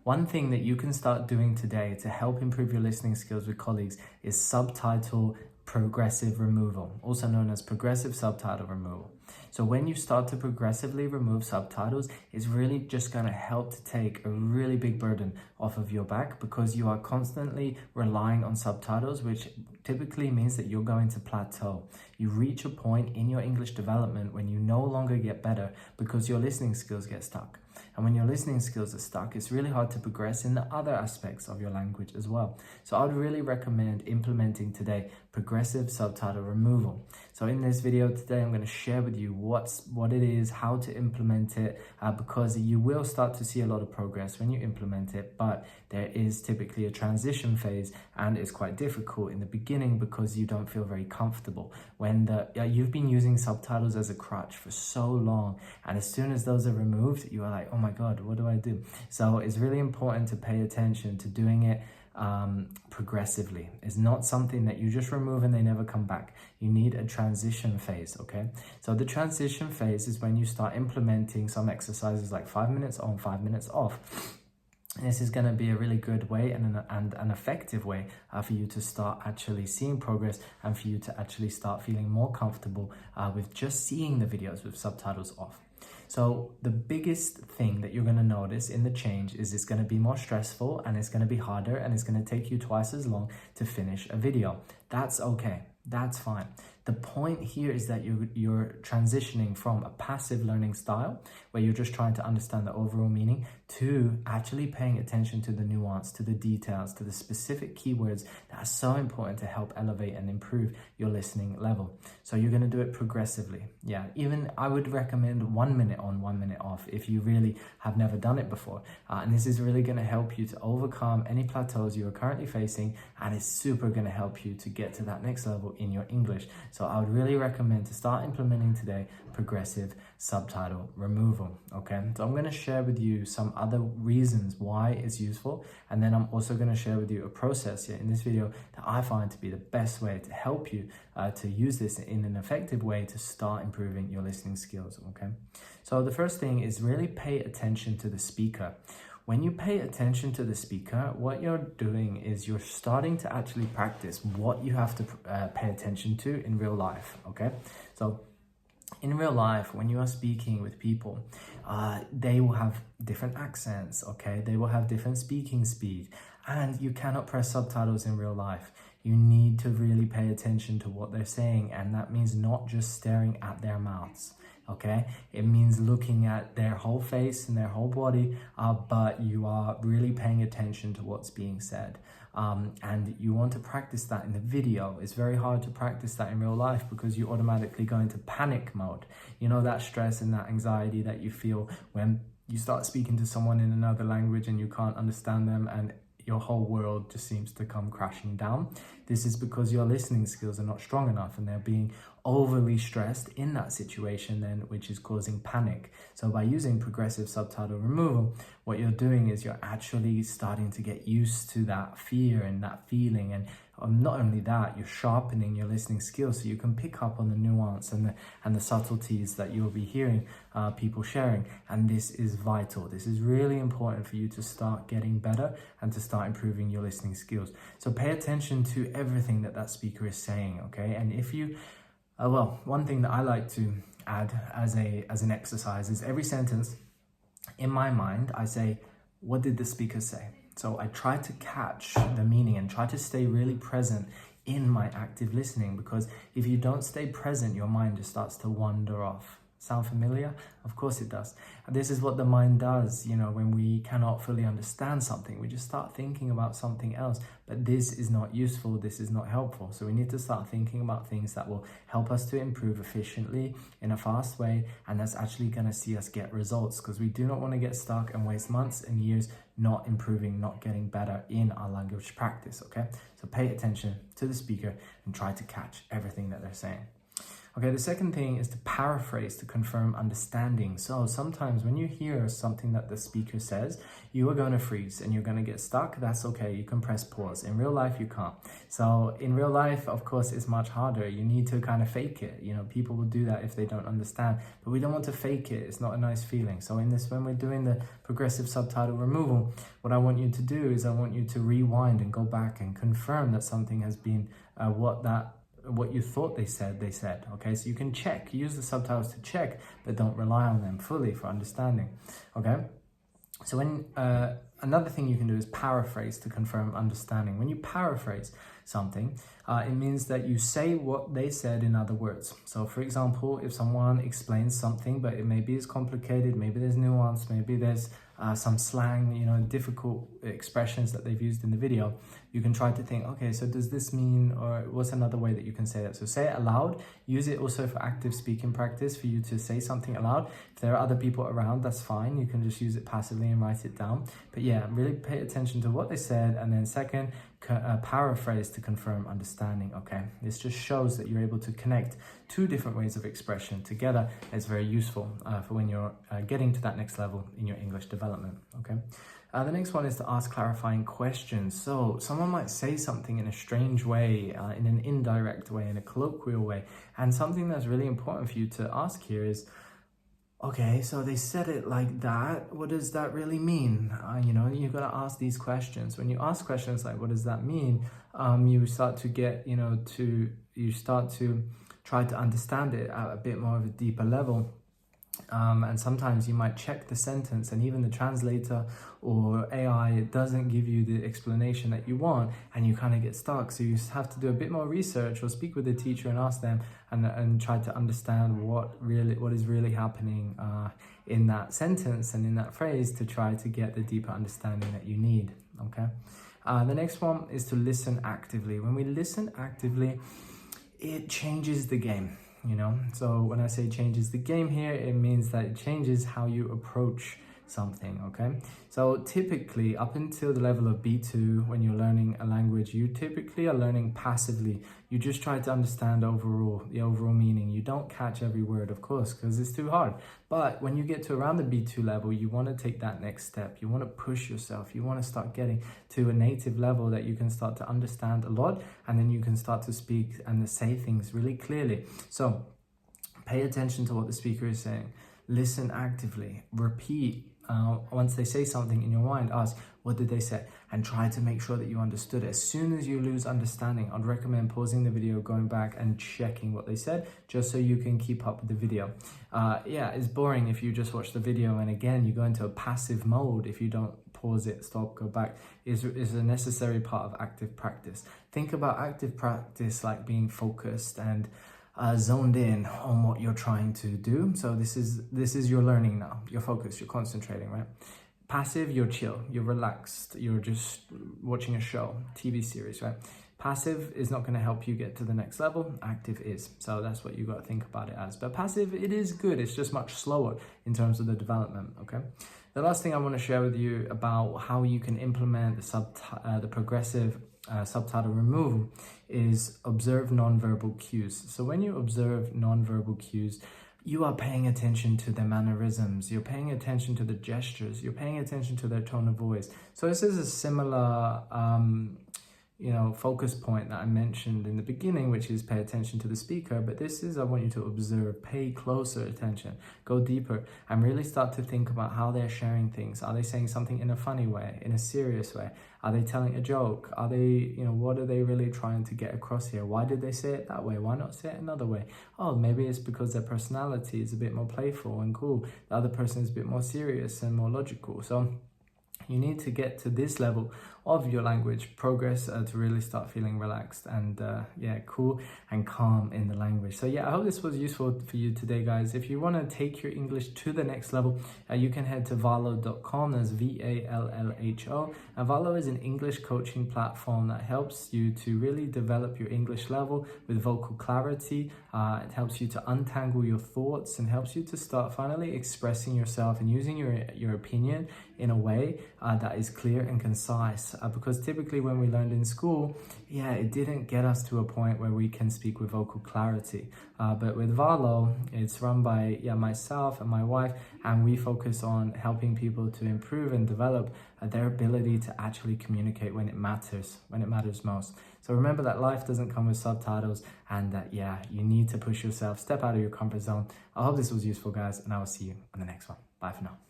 One thing that you can start doing today to help improve your listening skills with colleagues is subtitle progressive removal, also known as progressive subtitle removal. So when you start to progressively remove subtitles, it's really just going to help to take a really big burden off of your back, because you are constantly relying on subtitles, which typically means that you're going to plateau. You reach a point in your English development when you no longer get better because your listening skills get stuck. And when your listening skills are stuck, it's really hard to progress in the other aspects of your language as well. So I would really recommend implementing today progressive subtitle removal. So in this video today, I'm going to share with you what it is, how to implement it, because you will start to see a lot of progress when you implement it, but there is typically a transition phase, and it's quite difficult in the beginning because you don't feel very comfortable when you've been using subtitles as a crutch for so long, and as soon as those are removed, you are like, oh my god, what do I do? So it's really important to pay attention to doing it progressively. It's not something that you just remove and they never come back. You need a transition phase, okay? So the transition phase is when you start implementing some exercises like 5 minutes on, 5 minutes off. This is going to be a really good way and an effective way for you to start actually seeing progress, and for you to actually start feeling more comfortable with just seeing the videos with subtitles off. So the biggest thing that you're going to notice in the change is it's going to be more stressful, and it's going to be harder, and it's going to take you twice as long to finish a video. That's okay. That's fine. The point here is that you're transitioning from a passive learning style where you're just trying to understand the overall meaning to actually paying attention to the nuance, to the details, to the specific keywords that are so important to help elevate and improve your listening level. So you're going to do it progressively. Yeah, even I would recommend 1 minute on, 1 minute off if you really have never done it before. And this is really going to help you to overcome any plateaus you are currently facing, and it's super going to help you to get to that next level in your English. So I would really recommend to start implementing today progressive subtitle removal, okay? So I'm going to share with you some other reasons why it's useful, and then I'm also going to share with you a process here in this video that I find to be the best way to help you to use this in an effective way to start improving your listening skills, okay? So the first thing is really pay attention to the speaker. When you pay attention to the speaker, what you're doing is you're starting to actually practice what you have to pay attention to in real life, okay? So in real life, when you are speaking with people, they will have different accents, okay? They will have different speaking speed, and you cannot press subtitles in real life. You need to really pay attention to what they're saying, and that means not just staring at their mouths. Okay, it means looking at their whole face and their whole body, but you are really paying attention to what's being said. And you want to practice that in the video. It's very hard to practice that in real life because you automatically go into panic mode. You know, that stress and that anxiety that you feel when you start speaking to someone in another language and you can't understand them, and your whole world just seems to come crashing down. This is because your listening skills are not strong enough, and they're being overly stressed in that situation then, which is causing panic. So by using progressive subtitle removal, what you're doing is you're actually starting to get used to that fear and that feeling, and not only that, you're sharpening your listening skills so you can pick up on the nuance and the subtleties that you'll be hearing people sharing. And this is vital. This is really important for you to start getting better and to start improving your listening skills. So pay attention to everything that speaker is saying, okay? And if you one thing that I like to add as an exercise is every sentence in my mind, I say, what did the speaker say? So I try to catch the meaning and try to stay really present in my active listening, because if you don't stay present, your mind just starts to wander off. Sound familiar? Of course it does. And this is what the mind does, you know, when we cannot fully understand something, we just start thinking about something else. But this is not useful, this is not helpful. So we need to start thinking about things that will help us to improve efficiently in a fast way, and that's actually going to see us get results, because we do not want to get stuck and waste months and years not improving, not getting better in our language practice, okay? So pay attention to the speaker and try to catch everything that they're saying. Okay, the second thing is to paraphrase to confirm understanding. So sometimes when you hear something that the speaker says, you are going to freeze and you're going to get stuck. That's okay. You can press pause. In real life, you can't. So in real life, of course, it's much harder. You need to kind of fake it. You know, people will do that if they don't understand, but we don't want to fake it. It's not a nice feeling. So in this, when we're doing the progressive subtitle removal, what I want you to do is I want you to rewind and go back and confirm that something has been what you thought they said. Okay, so you can check, use the subtitles to check, but don't rely on them fully for understanding. Okay, so when another thing you can do is paraphrase to confirm understanding. When you paraphrase something, it means that you say what they said in other words. So for example, if someone explains something, but it maybe is complicated, maybe there's nuance, maybe there's some slang, you know, difficult expressions that they've used in the video, you can try to think, okay, so does this mean, or what's another way that you can say that? So say it aloud. Use it also for active speaking practice, for you to say something aloud. If there are other people around, that's fine. You can just use it passively and write it down. But yeah, really pay attention to what they said. And then second, paraphrase to confirm understanding. Okay, this just shows that you're able to connect two different ways of expression together. It's very useful for when you're getting to that next level in your English development. Okay, the next one is to ask clarifying questions. So someone might say something in a strange way, in an indirect way, in a colloquial way, and something that's really important for you to ask here is, okay, so they said it like that. What does that really mean? You know, you've got to ask these questions. When you ask questions like, what does that mean? You start to get, you start to try to understand it at a bit more of a deeper level. And sometimes you might check the sentence and even the translator or AI doesn't give you the explanation that you want, and you kind of get stuck. So you have to do a bit more research or speak with the teacher and ask them and try to understand what is really happening in that sentence and in that phrase to try to get the deeper understanding that you need. Okay. The next one is to listen actively. When we listen actively, it changes the game. You know, so when I say changes the game here, it means that it changes how you approach something. Okay, so typically up until the level of B2, when you're learning a language, you typically are learning passively. You just try to understand the overall meaning. You don't catch every word, of course, because it's too hard. But when you get to around the B2 level, you want to take that next step. You want to push yourself. You want to start getting to a native level that you can start to understand a lot, and then you can start to speak and say things really clearly. So pay attention to what the speaker is saying. Listen actively. Repeat. Once they say something in your mind, ask, what did they say? And try to make sure that you understood it. As soon as you lose understanding, I'd recommend pausing the video, going back and checking what they said, just so you can keep up with the video. Yeah, it's boring if you just watch the video and again, you go into a passive mode if you don't pause it, stop, go back. Is a necessary part of active practice. Think about active practice like being focused and zoned in on what you're trying to do. So this is your learning now. You're focused, you're concentrating, right? Passive, you're chill, you're relaxed, you're just watching a show, TV series, right? Passive is not going to help you get to the next level. Active is. So that's what you got to think about it as. But passive, it is good. It's just much slower in terms of the development, okay? The last thing I want to share with you about how you can implement the progressive subtitle removal is observe nonverbal cues. So when you observe nonverbal cues, you are paying attention to their mannerisms, you're paying attention to the gestures, you're paying attention to their tone of voice. So this is a similar focus point that I mentioned in the beginning, which is pay attention to the speaker. But this is, I want you to observe, pay closer attention, go deeper, and really start to think about how they're sharing things. Are they saying something in a funny way, in a serious way? Are they telling a joke? Are they, what are they really trying to get across here? Why did they say it that way? Why not say it another way? Oh, maybe it's because their personality is a bit more playful and cool. The other person is a bit more serious and more logical. So you need to get to this level of your language progress to really start feeling relaxed and cool and calm in the language. So yeah, I hope this was useful for you today, guys. If you want to take your English to the next level, you can head to VALLHO.com. That's VALLHO. And VALLHO is an English coaching platform that helps you to really develop your English level with vocal clarity. It helps you to untangle your thoughts and helps you to start finally expressing yourself and using your opinion in a way that is clear and concise, because typically when we learned in school, yeah, it didn't get us to a point where we can speak with vocal clarity. But with VALLHO, it's run by myself and my wife, and we focus on helping people to improve and develop their ability to actually communicate when it matters most. So remember that life doesn't come with subtitles, and that, you need to push yourself, step out of your comfort zone. I hope this was useful, guys, and I will see you on the next one. Bye for now.